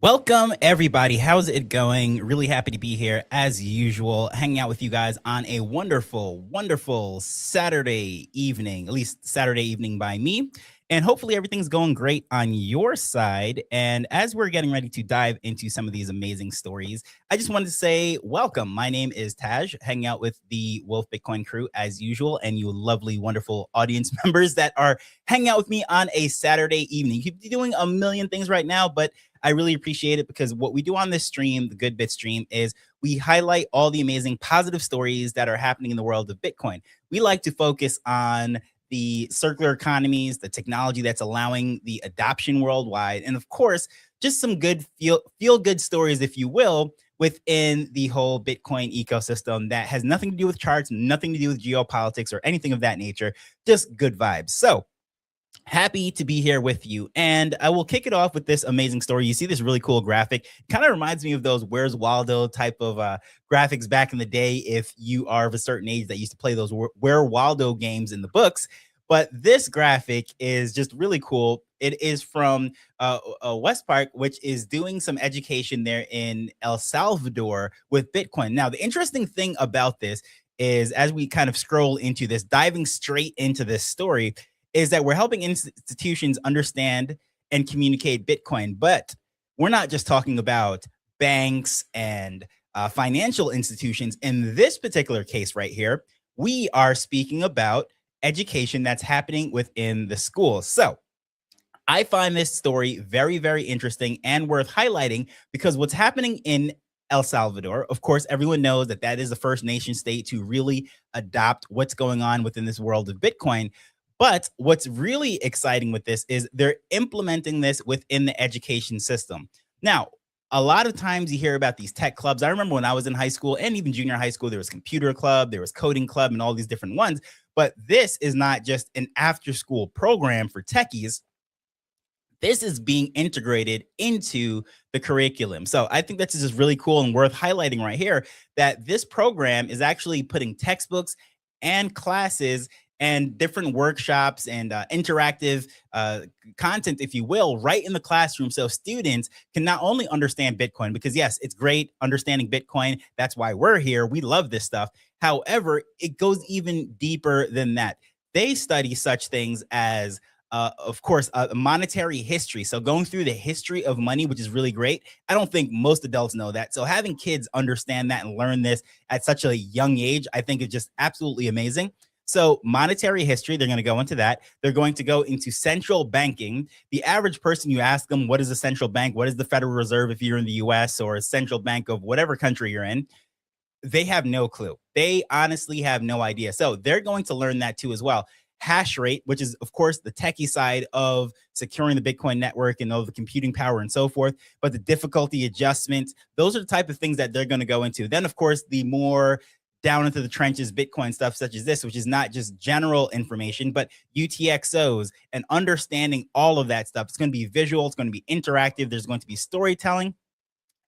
Welcome, everybody. How's it going? Really happy to be here as usual, hanging out with you guys on a wonderful, wonderful Saturday evening, at least Saturday evening by me. And hopefully everything's going great on your side. And as we're getting ready to dive into some of these amazing stories, I just wanted to say welcome. My name is Taj, hanging out with the Wolf Bitcoin crew as usual, and you lovely, wonderful audience members that are hanging out with me on a Saturday evening. You could be doing a million things right now, but I really appreciate it because what we do on this stream, the Good Bit stream, is we highlight all the amazing positive stories that are happening in the world of Bitcoin. We like to focus on the circular economies, the technology that's allowing the adoption worldwide, and of course, just some good feel good stories, if you will, within the whole Bitcoin ecosystem that has nothing to do with charts, nothing to do with geopolitics or anything of that nature, just good vibes. So happy to be here with you. And I will kick it off with this amazing story. You see this really cool graphic. Kind of reminds me of those Where's Waldo type of graphics back in the day. If you are of a certain age that used to play those Where Waldo games in the books. But this graphic is just really cool. It is from West Park, which is doing some education there in El Salvador with Bitcoin. Now, the interesting thing about this is as we kind of scroll into this, diving straight into this story, is that we're helping institutions understand and communicate Bitcoin. But we're not just talking about banks and financial institutions. In this particular case right here, we are speaking about education that's happening within the school. So I find this story very, very interesting and worth highlighting because what's happening in El Salvador, of course, everyone knows that that is the first nation state to really adopt what's going on within this world of Bitcoin. But what's really exciting with this is they're implementing this within the education system. Now, a lot of times you hear about these tech clubs. I remember when I was in high school and even junior high school, there was computer club, there was coding club, and all these different ones. But this is not just an after school program for techies. This is being integrated into the curriculum. So I think that's just really cool and worth highlighting right here that this program is actually putting textbooks and classes and different workshops and interactive content, if you will, right in the classroom. So students can not only understand Bitcoin, because yes, it's great understanding Bitcoin. That's why we're here. We love this stuff. However, it goes even deeper than that. They study such things as of course, monetary history. So going through the history of money, which is really great. I don't think most adults know that. So having kids understand that and learn this at such a young age, I think is just absolutely amazing. So monetary history, they're going to go into that. They're going to go into central banking. The average person, you ask them, what is a central bank? What is the Federal Reserve if you're in the US, or a central bank of whatever country you're in? They have no clue. They honestly have no idea. So they're going to learn that too as well. Hash rate, which is, of course, the techie side of securing the Bitcoin network and all the computing power and so forth. But the difficulty adjustments, those are the type of things that they're going to go into. Then, of course, the more down into the trenches Bitcoin stuff, such as this, which is not just general information, but UTXOs and understanding all of that stuff. It's going to be visual. It's going to be interactive. There's going to be storytelling,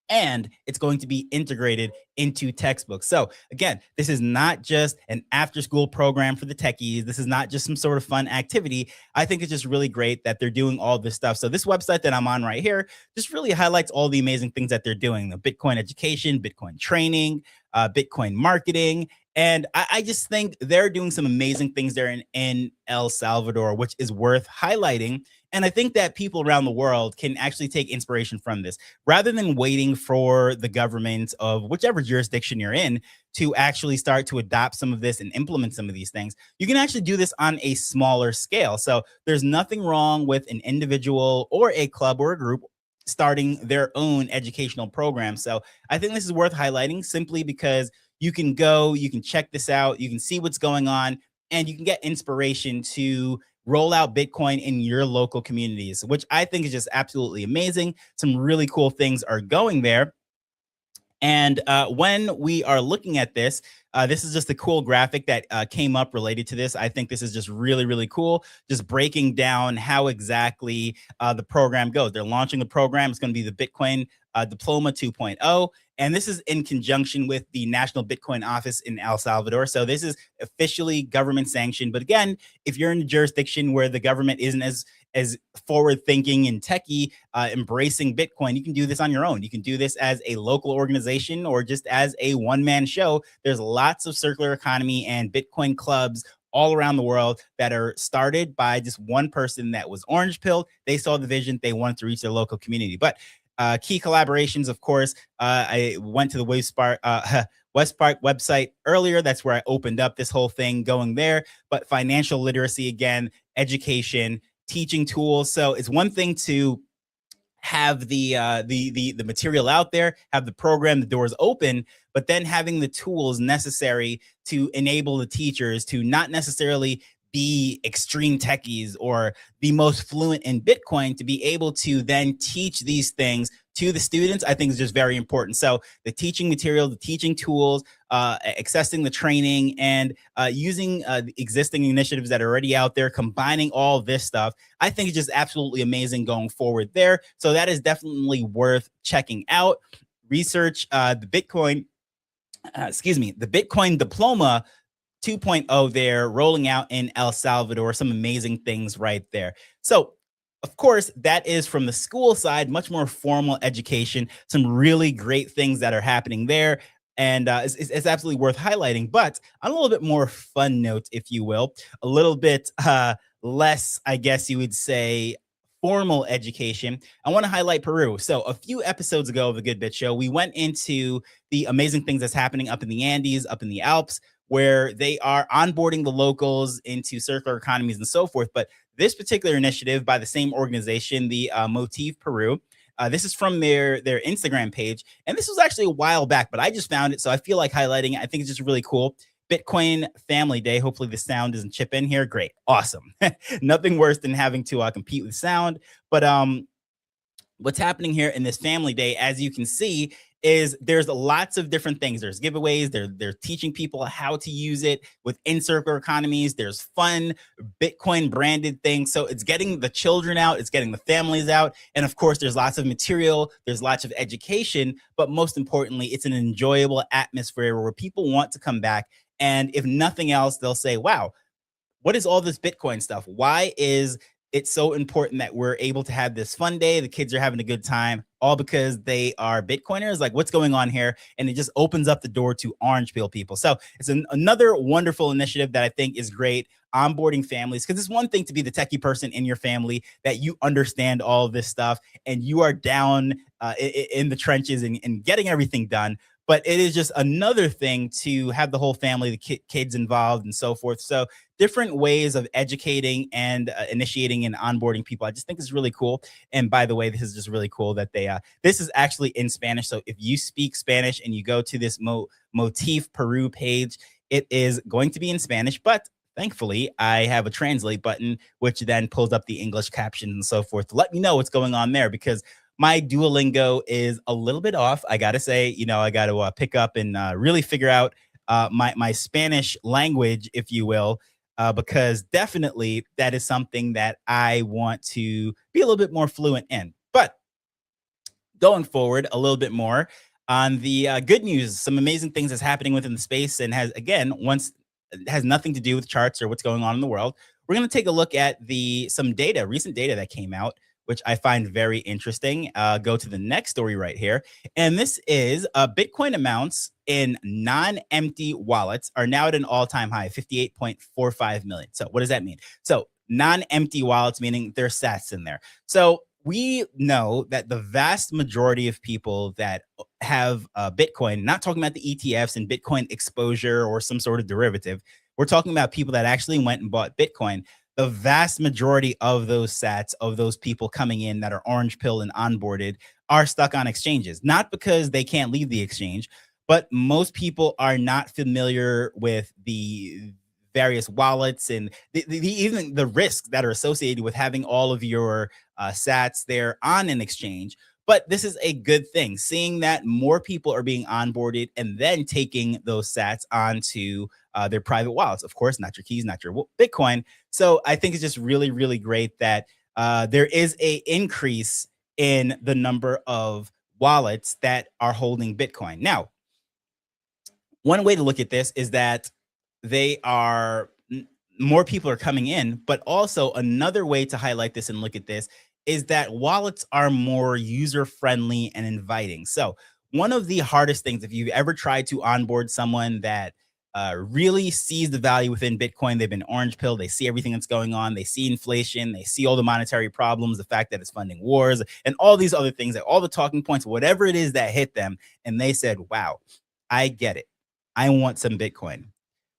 and it's going to be integrated into textbooks. So again, this is not just an after school program for the techies. This is not just some sort of fun activity. I think it's just really great that they're doing all this stuff. So this website that I'm on right here just really highlights all the amazing things that they're doing: the Bitcoin education, Bitcoin training, Bitcoin marketing. And I just think they're doing some amazing things there in El Salvador, which is worth highlighting. And I think that people around the world can actually take inspiration from this rather than waiting for the government of whichever jurisdiction you're in to actually start to adopt some of this and implement some of these things. You can actually do this on a smaller scale. So there's nothing wrong with an individual or a club or a group starting their own educational program. So I think this is worth highlighting simply because you can go, you can check this out, you can see what's going on, and you can get inspiration to roll out Bitcoin in your local communities, which I think is just absolutely amazing. Some really cool things are going there. And when we are looking at this, This is just a cool graphic that came up related to this. I think this is just really, really cool. Just breaking down how exactly the program goes. They're launching the program. It's going to be the Bitcoin Diploma 2.0. And this is in conjunction with the National Bitcoin Office in El Salvador. So this is officially government sanctioned. But again, if you're in a jurisdiction where the government isn't as forward thinking and techie, embracing Bitcoin, you can do this on your own. You can do this as a local organization or just as a one man show. There's lots of circular economy and Bitcoin clubs all around the world that are started by just one person that was orange pilled. They saw the vision, they wanted to reach their local community. But key collaborations, of course, I went to the West Park website earlier. That's where I opened up this whole thing going there. But financial literacy, again, education, teaching tools. So it's one thing to have the material out there, have the program, the doors open, but then having the tools necessary to enable the teachers to not necessarily be extreme techies or the most fluent in Bitcoin to be able to then teach these things to the students, I think is just very important. So the teaching material, the teaching tools, accessing the training, and using the existing initiatives that are already out there, combining all this stuff, I think is just absolutely amazing going forward there. So that is definitely worth checking out. Research the Bitcoin, the Bitcoin Diploma 2.0 there, rolling out in El Salvador. Some amazing things right there. So, of course, that is from the school side, much more formal education, some really great things that are happening there. And it's absolutely worth highlighting. But on a little bit more fun note, if you will, a little bit less, I guess you would say, formal education, I want to highlight Peru. So a few episodes ago of the Good Bit Show, we went into the amazing things that's happening up in the Andes, up in the Alps, where they are onboarding the locals into circular economies and so forth. But this particular initiative by the same organization, the Motif Peru, this is from their Instagram page, and this was actually a while back, but I just found it, so I feel like highlighting it. I think it's just really cool. Bitcoin Family Day. Hopefully the sound doesn't chip in here. Great, awesome. Nothing worse than having to compete with sound. But what's happening here in this family day, as you can see, is there's lots of different things. There's giveaways. They're teaching people how to use it within circular economies. There's fun Bitcoin branded things. So it's getting the children out. It's getting the families out. And of course, there's lots of material. There's lots of education. But most importantly, it's an enjoyable atmosphere where people want to come back. And if nothing else, they'll say, wow, what is all this Bitcoin stuff? Why is it so important that we're able to have this fun day? The kids are having a good time, all because they are Bitcoiners. Like, what's going on here? And it just opens up the door to orange pill people. So it's another wonderful initiative that I think is great. Onboarding families, because it's one thing to be the techie person in your family that you understand all of this stuff and you are down in the trenches and getting everything done. But it is just another thing to have the whole family, the kids involved and so forth. So different ways of educating and initiating and onboarding people. I just think it's really cool. And by the way, this is just really cool that this is actually in Spanish. So if you speak Spanish and you go to this Motif Peru page, it is going to be in Spanish, but thankfully I have a translate button, which then pulls up the English captions and so forth to let me know what's going on there, because my Duolingo is a little bit off. I got to say, I got to pick up and really figure out my Spanish language, if you will, because definitely that is something that I want to be a little bit more fluent in. But going forward a little bit more on the good news, some amazing things that's happening within the space, and has nothing to do with charts or what's going on in the world. We're going to take a look at some recent data that came out, which I find very interesting. Go to the next story right here. And this is Bitcoin amounts in non-empty wallets are now at an all-time high, 58.45 million. So what does that mean? So non-empty wallets, meaning there's sats in there. So we know that the vast majority of people that have Bitcoin, not talking about the ETFs and Bitcoin exposure or some sort of derivative, we're talking about people that actually went and bought Bitcoin. The vast majority of those sats, of those people coming in that are orange pill and onboarded, are stuck on exchanges, not because they can't leave the exchange, but most people are not familiar with the various wallets and even the risks that are associated with having all of your sats there on an exchange. But this is a good thing, seeing that more people are being onboarded and then taking those sats onto their private wallets. Of course, not your keys, not your Bitcoin. So I think it's just really, really great that there is a increase in the number of wallets that are holding Bitcoin. Now, one way to look at this is that they are more people are coming in, but also another way to highlight this and look at this is that wallets are more user friendly and inviting. So one of the hardest things, if you've ever tried to onboard someone that really sees the value within Bitcoin, they've been orange pill, they see everything that's going on, they see inflation, they see all the monetary problems, the fact that it's funding wars, and all these other things, like all the talking points, whatever it is that hit them, and they said, "Wow, I get it. I want some Bitcoin."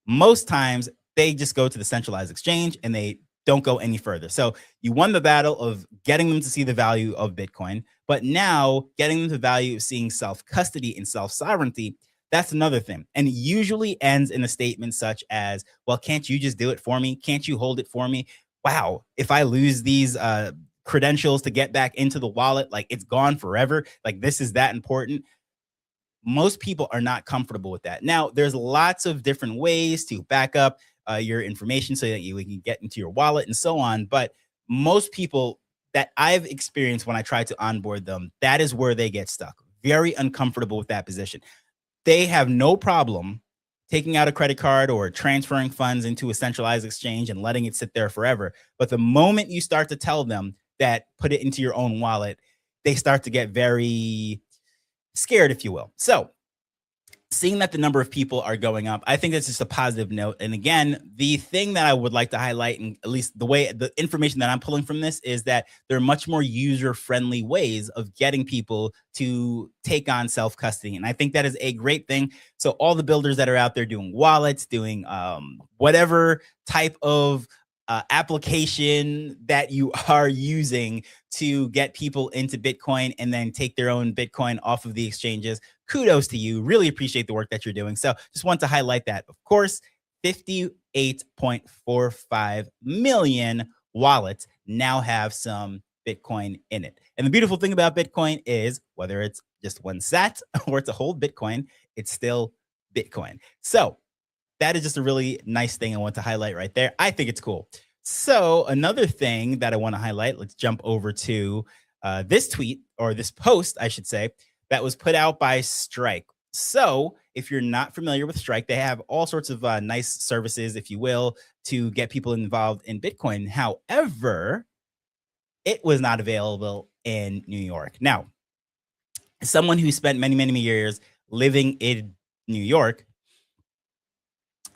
Most times they just go to the centralized exchange and they don't go any further. So you won the battle of getting them to see the value of Bitcoin, but now getting them to value of seeing self custody and self sovereignty. That's another thing. And it usually ends in a statement such as, "Well, can't you just do it for me? Can't you hold it for me?" Wow. If I lose these credentials to get back into the wallet, like it's gone forever. Like this is that important. Most people are not comfortable with that. Now, there's lots of different ways to back up your information so that you can get into your wallet and so on. But most people that I've experienced when I try to onboard them, that is where they get stuck. Very uncomfortable with that position. They have no problem taking out a credit card or transferring funds into a centralized exchange and letting it sit there forever. But the moment you start to tell them that put it into your own wallet, they start to get very scared, if you will. So seeing that the number of people are going up, I think that's just a positive note. And again, the thing that I would like to highlight, and at least the information that I'm pulling from this, is that there are much more user friendly ways of getting people to take on self custody. And I think that is a great thing. So all the builders that are out there doing wallets, doing whatever type of application that you are using to get people into Bitcoin and then take their own Bitcoin off of the exchanges, kudos to you. Really appreciate the work that you're doing. So just want to highlight that. Of course, 58.45 million wallets now have some Bitcoin in it. And the beautiful thing about Bitcoin is whether it's just one sat or it's a whole Bitcoin, it's still Bitcoin. So that is just a really nice thing I want to highlight right there. I think it's cool. So another thing that I want to highlight, let's jump over to this tweet, or this post, I should say, that was put out by Strike. So if you're not familiar with Strike, they have all sorts of nice services, if you will, to get people involved in Bitcoin. However, it was not available in New York. Now, as someone who spent many, many years living in New York,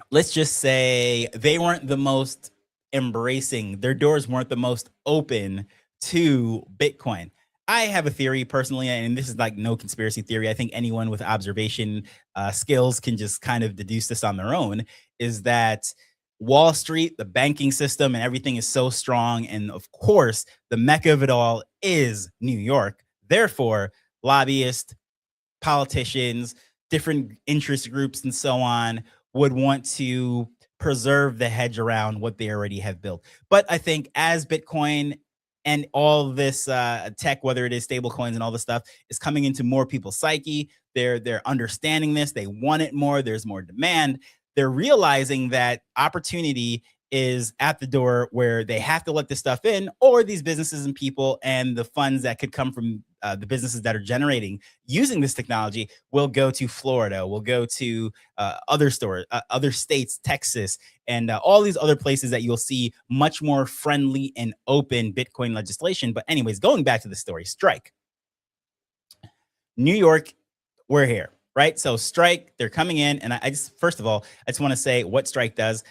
let's just say they weren't the most embracing, their doors weren't the most open to Bitcoin. I have a theory personally, and this is like no conspiracy theory. I think anyone with observation skills can just kind of deduce this on their own, is that Wall Street, the banking system, and everything is so strong. And of course, the mecca of it all is New York. Therefore, lobbyists, politicians, different interest groups, and so on would want to preserve the hedge around what they already have built. But I think as Bitcoin and all this tech, whether it is stable coins and all this stuff, is coming into more people's psyche, they're understanding this. They want it more. There's more demand. They're realizing that opportunity is at the door, where they have to let this stuff in, or these businesses and people and the funds that could come from the businesses that are generating using this technology will go to Florida, will go to other stores, other states, Texas, and all these other places that you'll see much more friendly and open Bitcoin legislation. But anyways, going back to the story, Strike. New York, we're here, right? So Strike, they're coming in, and I just, first of all, I just want to say what Strike does.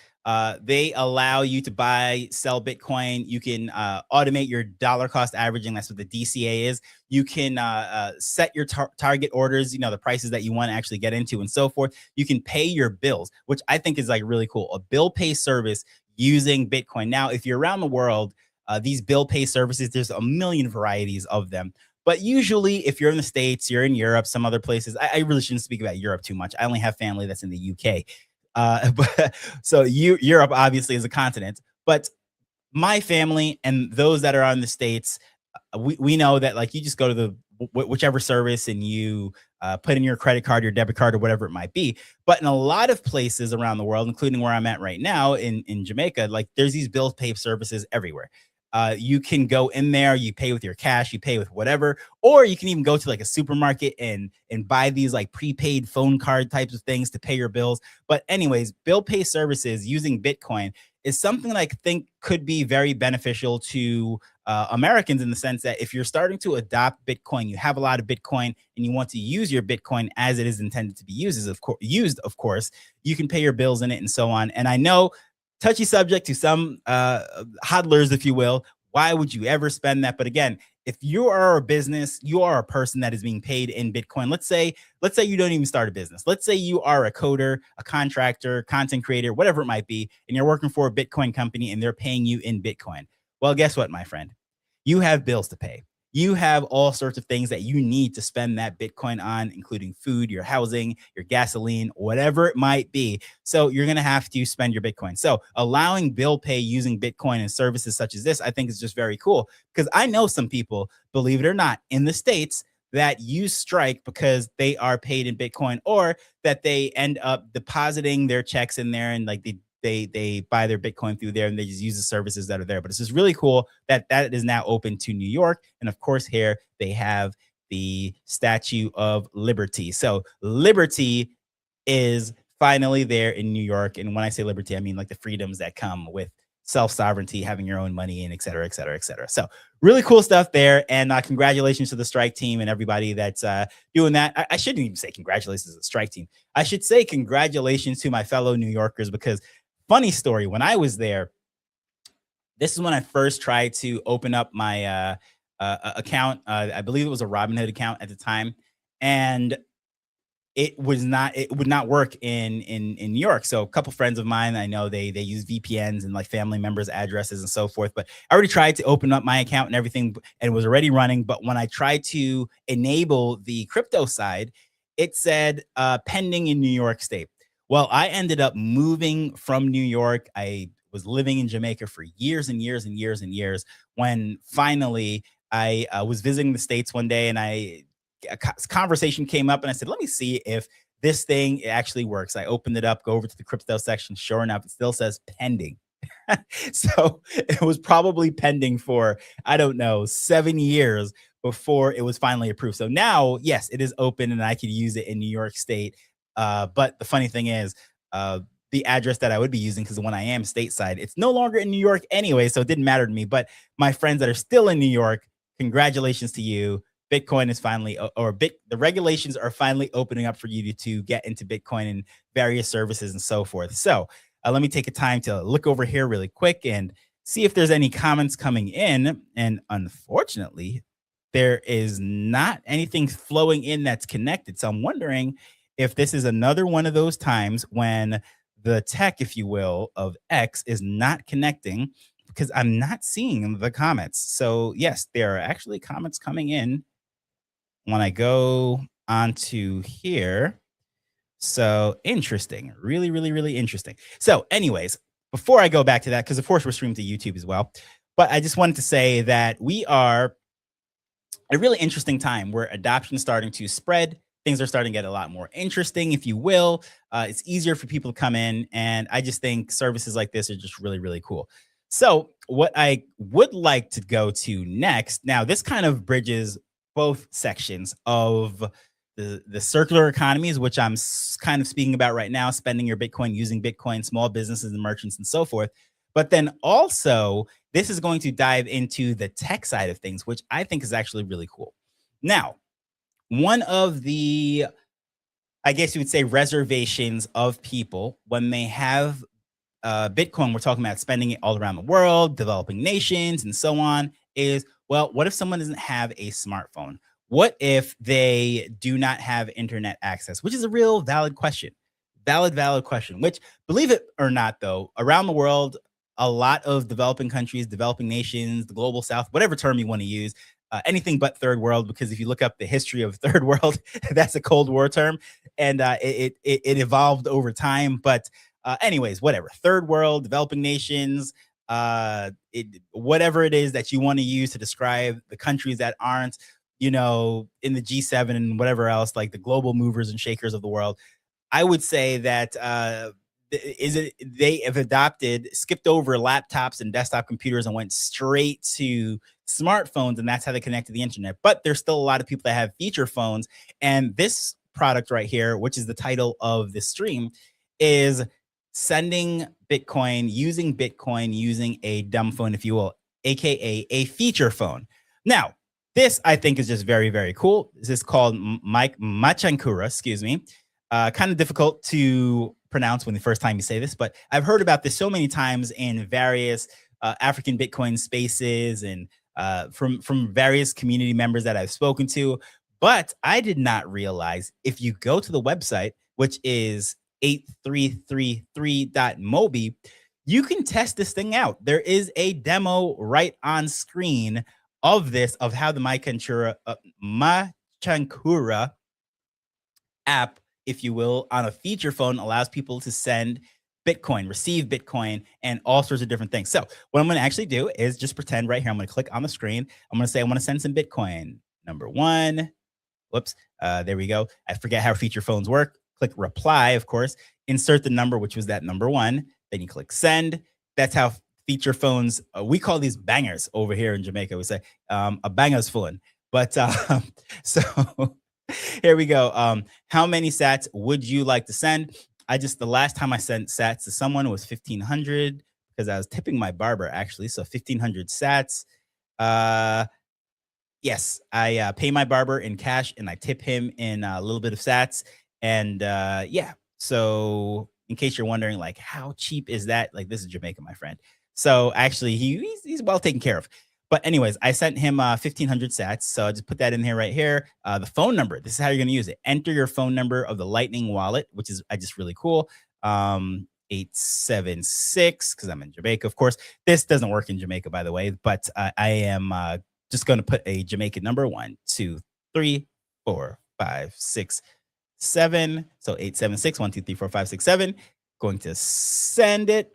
They allow you to buy, sell Bitcoin. You can automate your dollar cost averaging. That's what the DCA is. You can set your target orders, you know, the prices that you want to actually get into and so forth. You can pay your bills, which I think is like really cool. A bill pay service using Bitcoin. Now, if you're around the world, these bill pay services, there's a million varieties of them. But usually, if you're in the States, you're in Europe, some other places. I really shouldn't speak about Europe too much. I only have family that's in the UK. But so Europe obviously is a continent, but my family and those that are on the States, we know that like you just go to the whichever service, and you put in your credit card, your debit card, or whatever it might be. But in a lot of places around the world, including where I'm at right now in Jamaica, like there's these bill pay services everywhere. You can go in there, you pay with your cash, you pay with whatever, or you can even go to like a supermarket and buy these like prepaid phone card types of things to pay your bills. But anyways, bill pay services using Bitcoin is something that I think could be very beneficial to Americans, in the sense that if you're starting to adopt Bitcoin, you have a lot of Bitcoin, and you want to use your Bitcoin as it is intended to be used, of course, you can pay your bills in it and so on. And I know, touchy subject to some hodlers, if you will. Why would you ever spend that? But again, if you are a business, you are a person that is being paid in Bitcoin. Let's say you don't even start a business. Let's say you are a coder, a contractor, content creator, whatever it might be, and you're working for a Bitcoin company and they're paying you in Bitcoin. Well, guess what, my friend? You have bills to pay. You have all sorts of things that you need to spend that Bitcoin on, including food, your housing, your gasoline, whatever it might be. So you're going to have to spend your Bitcoin. So allowing bill pay using Bitcoin and services such as this, I think is just very cool, because I know some people, believe it or not, in the States that use Strike because they are paid in Bitcoin, or that they end up depositing their checks in there, and like they buy their Bitcoin through there, and they just use the services that are there. But it's just really cool that that is now open to New York. And of course, here they have the Statue of Liberty. So liberty is finally there in New York. And when I say liberty, I mean like the freedoms that come with self-sovereignty, having your own money, and et cetera, et cetera, et cetera. So really cool stuff there. And congratulations to the strike team and everybody that's doing that. I shouldn't even say congratulations to the strike team. I should say congratulations to my fellow New Yorkers, because funny story, when I was there, this is when I first tried to open up my account. I believe it was a Robinhood account at the time. And it would not work in New York. So a couple friends of mine, I know they use VPNs and like family members' addresses and so forth. But I already tried to open up my account and everything, and it was already running. But when I tried to enable the crypto side, it said pending in New York State. Well, I ended up moving from New York. I was living in Jamaica for years and years and years and years, when finally I was visiting the States one day, and a conversation came up, and I said, let me see if this thing actually works. I opened it up, go over to the crypto section. Sure enough, it still says pending. So it was probably pending for, I don't know, 7 years before it was finally approved. So now, yes, it is open and I could use it in New York State. But the funny thing is, the address that I would be using, because when I am stateside, it's no longer in New York anyway. So it didn't matter to me. But my friends that are still in New York, congratulations to you. Bitcoin is finally, the regulations are finally opening up for you to get into Bitcoin and various services and so forth. So let me take a time to look over here really quick and see if there's any comments coming in. And unfortunately, there is not anything flowing in that's connected. So I'm wondering if this is another one of those times when the tech, if you will, of X is not connecting, because I'm not seeing the comments. So yes, there are actually comments coming in when I go onto here. So interesting, really, really, really interesting. So, anyways, before I go back to that, because of course we're streamed to YouTube as well, but I just wanted to say that we are a really interesting time where adoption is starting to spread. Things are starting to get a lot more interesting, if you will. It's easier for people to come in. And I just think services like this are just really, really cool. So, what I would like to go to next, now, this kind of bridges both sections of the circular economies, which I'm kind of speaking about right now, spending your Bitcoin, using Bitcoin, small businesses and merchants and so forth. But then also, this is going to dive into the tech side of things, which I think is actually really cool. Now, one of the, I guess you would say, reservations of people when they have Bitcoin, we're talking about spending it all around the world, developing nations, and so on, is, well, what if someone doesn't have a smartphone? What if they do not have internet access? Which is a real valid question. Valid question. Which, believe it or not, though, around the world, a lot of developing countries, developing nations, the global south, whatever term you want to use, anything but third world, because if you look up the history of third world, that's a Cold War term, and it evolved over time. But anyways, whatever, third world, developing nations, whatever it is that you want to use to describe the countries that aren't, in the G7 and whatever else, like the global movers and shakers of the world, I would say that is it they have skipped over laptops and desktop computers and went straight to smartphones, and that's how they connect to the internet. But there's still a lot of people that have feature phones, and this product right here, which is the title of the stream, is sending Bitcoin using a dumb phone, if you will, aka a feature phone. Now, this I think is just very, very cool. This is called Machankura, excuse me. Kind of difficult to pronounce when the first time you say this, but I've heard about this so many times in various African Bitcoin spaces and from various community members that I've spoken to. But I did not realize if you go to the website, which is 8333.mobi, you can test this thing out. There is a demo right on screen of this, of how the Machankura app, if you will, on a feature phone allows people to send Bitcoin, receive Bitcoin, and all sorts of different things. So what I'm going to actually do is just pretend right here. I'm going to click on the screen. I'm going to say I want to send some Bitcoin. Number one. Whoops. There we go. I forget how feature phones work. Click reply, of course. Insert the number, which was that number one. Then you click send. That's how feature phones, we call these bangers over here in Jamaica. We say a banger's phone. But so here we go. How many sats would you like to send? The last time I sent sats to someone was 1,500 because I was tipping my barber actually. So 1,500 sats. Yes, I pay my barber in cash and I tip him in a little bit of sats. And yeah, so in case you're wondering, like, how cheap is that? Like, this is Jamaica, my friend. So actually, he's well taken care of. But anyways, I sent him 1,500 sats. So I just put that in here right here. The phone number. This is how you're going to use it. Enter your phone number of the Lightning wallet, which is just really cool. 876, because I'm in Jamaica, of course. This doesn't work in Jamaica, by the way, but I am just going to put a Jamaican number 1, 2, 3, 4, 5, 6, 7. So 876, 1, 2, 3, 4, 5, 6, 7. Going to send it.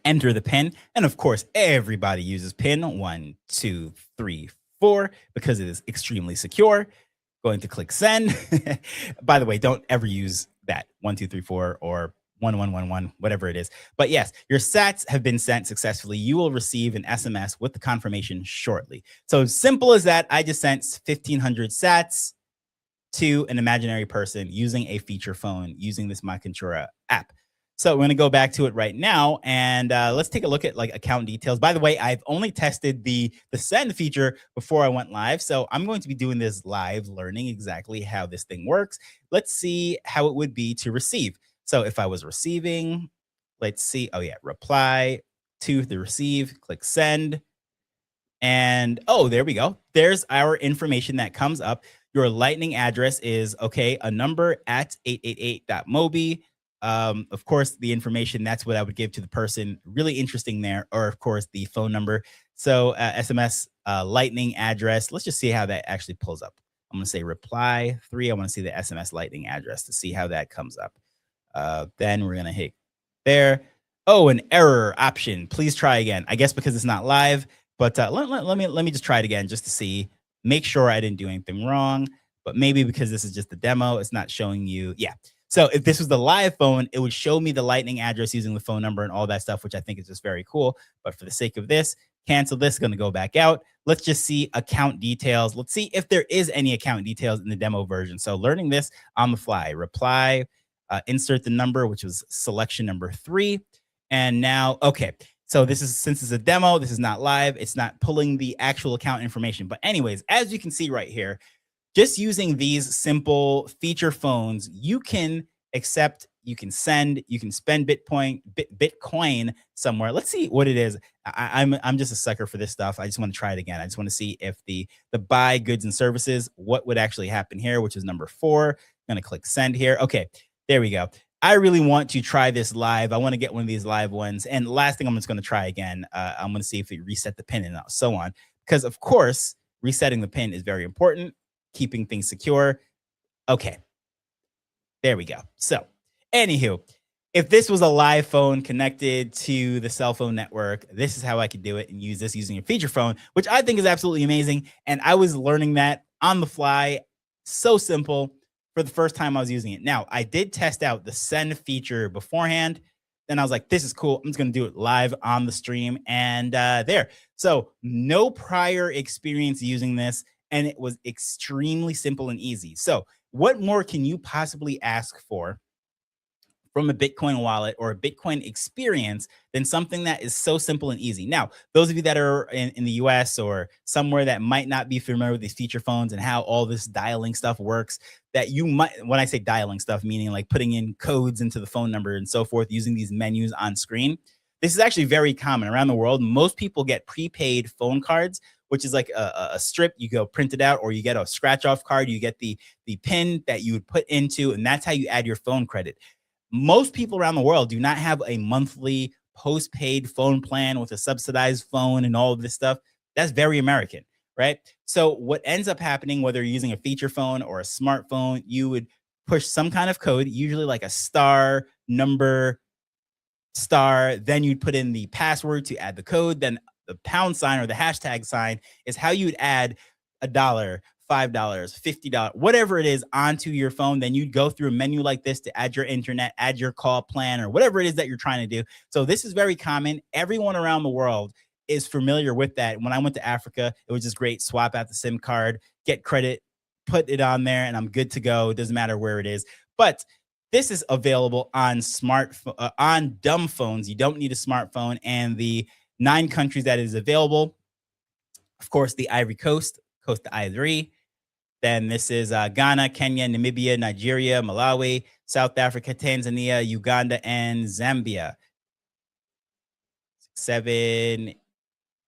Enter the PIN. And of course, everybody uses PIN 1, 2, 3, 4 because it is extremely secure. Going to click send. By the way, don't ever use that 1, 2, 3, 4 or 1111, whatever it is. But yes, your sats have been sent successfully. You will receive an SMS with the confirmation shortly. So simple as that. I just sent 1,500 sats to an imaginary person using a feature phone using this Machankura app. So we're going to go back to it right now, and let's take a look at like account details. By the way, I've only tested the send feature before I went live, so I'm going to be doing this live, learning exactly how this thing works. Let's see how it would be to receive. So if I was receiving, let's see. Oh yeah, reply to the receive, click send. And oh, there we go. There's our information that comes up. Your Lightning address is a number at 888.mobi. Of course, the information, that's what I would give to the person. Really interesting there. Or of course, the phone number. So SMS Lightning address. Let's just see how that actually pulls up. I'm going to say reply 3. I want to see the SMS Lightning address to see how that comes up. Then we're going to hit there. Oh, an error option. Please try again. I guess because it's not live, but let me just try it again just to see, make sure I didn't do anything wrong. But maybe because this is just a demo, it's not showing you. Yeah. So if this was the live phone, it would show me the Lightning address using the phone number and all that stuff, which I think is just very cool. But for the sake of this, cancel this, going to go back out. Let's just see account details. Let's see if there is any account details in the demo version. So learning this on the fly, reply, insert the number, which was selection number 3. And now, okay. So this is, since it's a demo, this is not live. It's not pulling the actual account information. But anyways, as you can see right here, just using these simple feature phones, you can accept, you can send, you can spend Bitcoin somewhere. Let's see what it is. I'm just a sucker for this stuff. I just want to try it again. I just want to see if the buy goods and services, what would actually happen here, which is number 4. I'm going to click send here. Okay, there we go. I really want to try this live. I want to get one of these live ones. And last thing I'm just going to try again. I'm going to see if we reset the pin and so on. Because of course, resetting the pin is very important. Keeping things secure. Okay. There we go. So, anywho, if this was a live phone connected to the cell phone network, this is how I could do it and use this using a feature phone, which I think is absolutely amazing. And I was learning that on the fly, so simple for the first time I was using it. Now, I did test out the send feature beforehand. Then I was like, this is cool. I'm just going to do it live on the stream. And there. So, no prior experience using this. And it was extremely simple and easy. So, what more can you possibly ask for from a Bitcoin wallet or a Bitcoin experience than something that is so simple and easy? Now, those of you that are in the US or somewhere that might not be familiar with these feature phones and how all this dialing stuff works, that you might, when I say dialing stuff, meaning like putting in codes into the phone number and so forth, using these menus on screen. This is actually very common around the world. Most people get prepaid phone cards, which is like a strip. You go print it out, or you get a scratch off card. You get the pin that you would put into, and that's how you add your phone credit. Most people around the world do not have a monthly postpaid phone plan with a subsidized phone and all of this stuff. That's very American, right? So what ends up happening, whether you're using a feature phone or a smartphone, you would push some kind of code, usually like a star number star, then you'd put in the password to add the code, then the pound sign or the hashtag sign is how you'd add $1, $5, $50, whatever it is onto your phone. Then you'd go through a menu like this to add your internet, add your call plan, or whatever it is that you're trying to do. So this is very common. Everyone around the world is familiar with that. When I went to Africa, it was just great. Swap out the SIM card, get credit, put it on there, and I'm good to go. It doesn't matter where it is. But this is available on on dumb phones. You don't need a smartphone. And the 9 countries that is available, of course, the Ivory Coast, Costa Ivory. Then this is Ghana, Kenya, Namibia, Nigeria, Malawi, South Africa, Tanzania, Uganda, and Zambia. 7,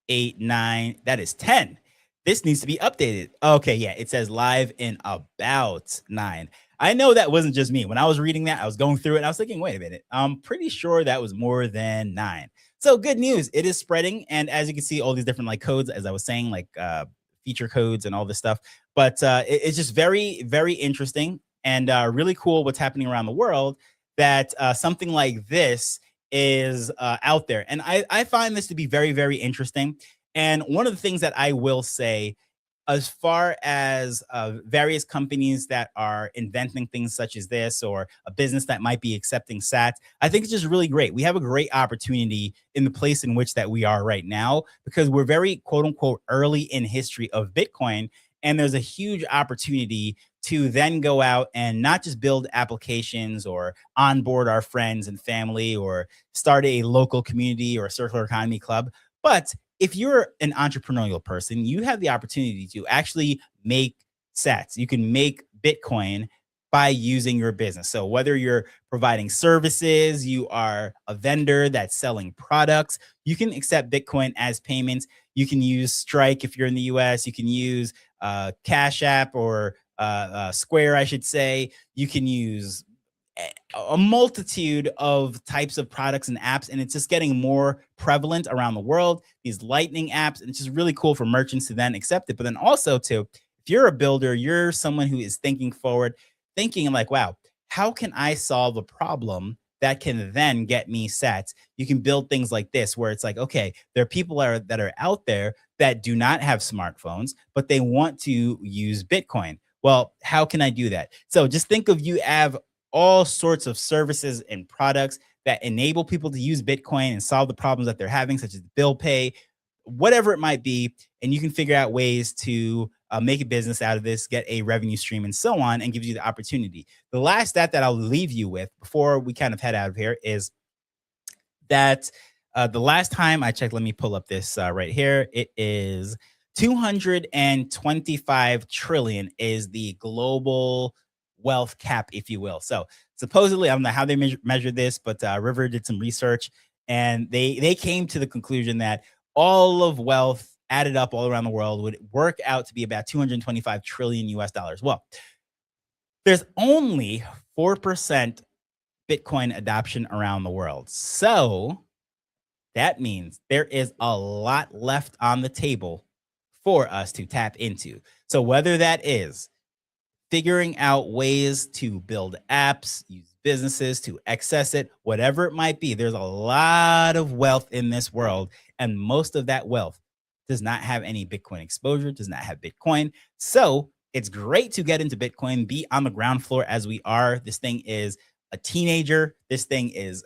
8, 9. That is 10. This needs to be updated. Okay, yeah, it says live in about 9. I know that wasn't just me. When I was reading that, I was going through it and I was thinking, wait a minute, I'm pretty sure that was more than 9. So good news, it is spreading. And as you can see, all these different like codes, as I was saying, like feature codes and all this stuff. But it's just very, very interesting and really cool what's happening around the world, that something like this is out there. And I find this to be very, very interesting. And one of the things that I will say, as far as various companies that are inventing things such as this, or a business that might be accepting sats, I think it's just really great. We have a great opportunity in the place in which that we are right now, because we're very quote unquote early in history of Bitcoin. And there's a huge opportunity to then go out and not just build applications or onboard our friends and family or start a local community or a circular economy club, but if you're an entrepreneurial person, you have the opportunity to actually make sats. You can make Bitcoin by using your business. So whether you're providing services, you are a vendor that's selling products, you can accept Bitcoin as payments. You can use Strike if you're in the US. You can use Cash App or Square, I should say. You can use a multitude of types of products and apps, and it's just getting more prevalent around the world. These lightning apps, and it's just really cool for merchants to then accept it. But then also too, if you're a builder, you're someone who is thinking forward, thinking like, wow, how can I solve a problem that can then get me sats? You can build things like this where it's like, okay, there are people that are out there that do not have smartphones, but they want to use Bitcoin. Well, how can I do that? So just think of, you have all sorts of services and products that enable people to use Bitcoin and solve the problems that they're having, such as bill pay, whatever it might be. And you can figure out ways to make a business out of this, get a revenue stream, and so on, and gives you the opportunity. The last stat that I'll leave you with before we kind of head out of here is that the last time I checked, let me pull up this right here. It is 225 trillion is the global wealth cap, if you will. So supposedly, I don't know how they measure this, but River did some research, and they came to the conclusion that all of wealth added up all around the world would work out to be about 225 trillion US dollars. Well, there's only 4% Bitcoin adoption around the world. So that means there is a lot left on the table for us to tap into. So whether that is figuring out ways to build apps, use businesses to access it, whatever it might be. There's a lot of wealth in this world, and most of that wealth does not have any Bitcoin exposure, does not have Bitcoin. So it's great to get into Bitcoin, be on the ground floor as we are. This thing is a teenager. This thing is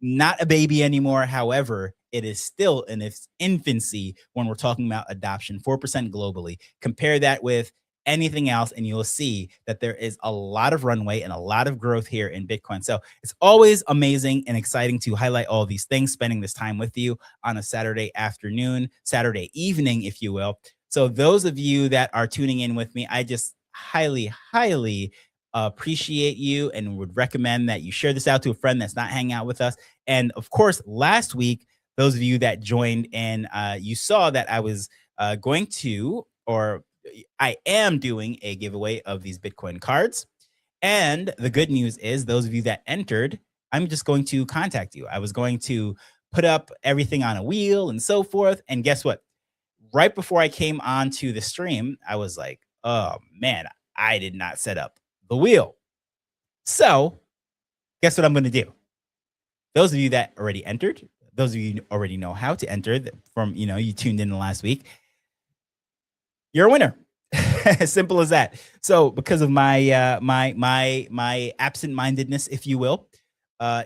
not a baby anymore. However, it is still in its infancy when we're talking about adoption, 4% globally. Compare that with anything else, and you'll see that there is a lot of runway and a lot of growth here in Bitcoin. So it's always amazing and exciting to highlight all these things, spending this time with you on a Saturday afternoon, Saturday evening, if you will. So those of you that are tuning in with me, I just highly appreciate you and would recommend that you share this out to a friend that's not hanging out with us. And of course, last week, those of you that joined in, you saw that I was going to, or I am doing a giveaway of these Bitcoin cards. And the good news is, those of you that entered, I'm just going to contact you. I was going to put up everything on a wheel and so forth. And guess what? Right before I came onto the stream, I was like, oh man, I did not set up the wheel. So guess what I'm going to do? Those of you that already entered, those of you already know how to enter from, you tuned in the last week, you're a winner. As simple as that. So because of my my absent-mindedness, if you will,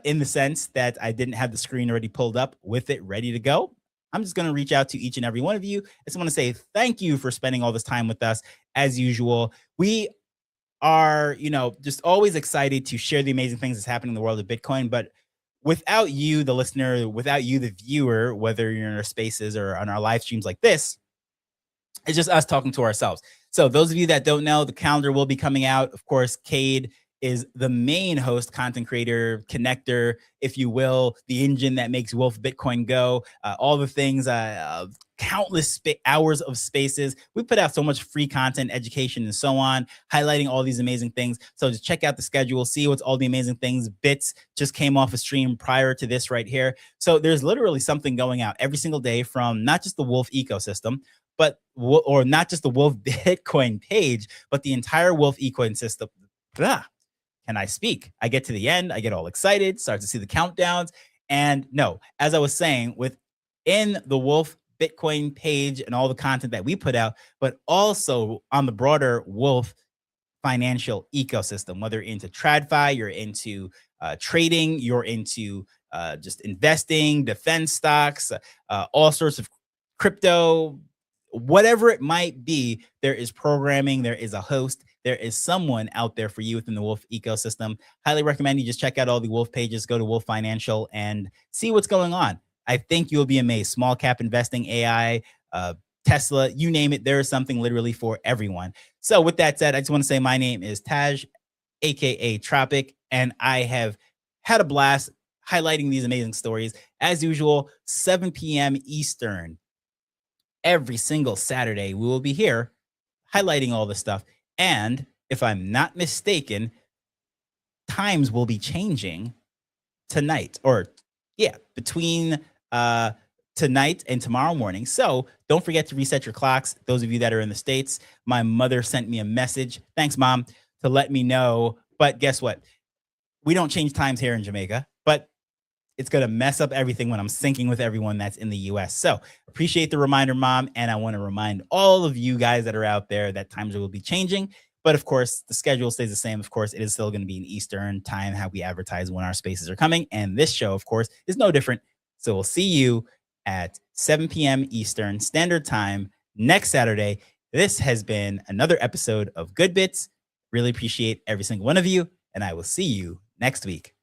in the sense that I didn't have the screen already pulled up with it ready to go, I'm just going to reach out to each and every one of you. I just want to say thank you for spending all this time with us. As usual, we are, just always excited to share the amazing things that's happening in the world of Bitcoin. But without you, the listener, without you, the viewer, whether you're in our spaces or on our live streams like this, it's just us talking to ourselves. So those of you that don't know, the calendar will be coming out. Of course, Cade is the main host, content creator, connector, if you will, the engine that makes Wolf Bitcoin go, all the things, countless hours of spaces. We put out so much free content, education, and so on, highlighting all these amazing things. So just check out the schedule, see what's all the amazing things. Bits just came off a stream prior to this right here. So there's literally something going out every single day from not just the Wolf ecosystem, but or not just the Wolf Bitcoin page, but the entire Wolf ecosystem. Blah. Can I speak? I get to the end, I get all excited, start to see the countdowns. And no, as I was saying, within the Wolf Bitcoin page and all the content that we put out, but also on the broader Wolf financial ecosystem, whether you're into TradFi, you're into trading, you're into just investing, defense stocks, all sorts of crypto, whatever it might be, there is programming, there is a host, there is someone out there for you within the Wolf ecosystem. Highly recommend you just check out all the Wolf pages, go to Wolf Financial and see what's going on. I think you'll be amazed. Small cap investing, AI, Tesla, you name it, there is something literally for everyone. So with that said, I just want to say my name is Taj, aka Tropic, and I have had a blast highlighting these amazing stories. As usual, 7 p.m. Eastern, every single Saturday, we will be here highlighting all this stuff. And if I'm not mistaken, times will be changing tonight, or between tonight and tomorrow morning. So don't forget to reset your clocks. Those of you that are in the States, my mother sent me a message. Thanks, Mom, to let me know. But guess what? We don't change times here in Jamaica, but it's going to mess up everything when I'm syncing with everyone that's in the US. So appreciate the reminder, Mom. And I want to remind all of you guys that are out there that times will be changing. But of course, the schedule stays the same. Of course, it is still going to be in Eastern time, how we advertise when our spaces are coming. And this show, of course, is no different. So we'll see you at 7 p.m. Eastern Standard Time next Saturday. This has been another episode of Good Bits. Really appreciate every single one of you. And I will see you next week.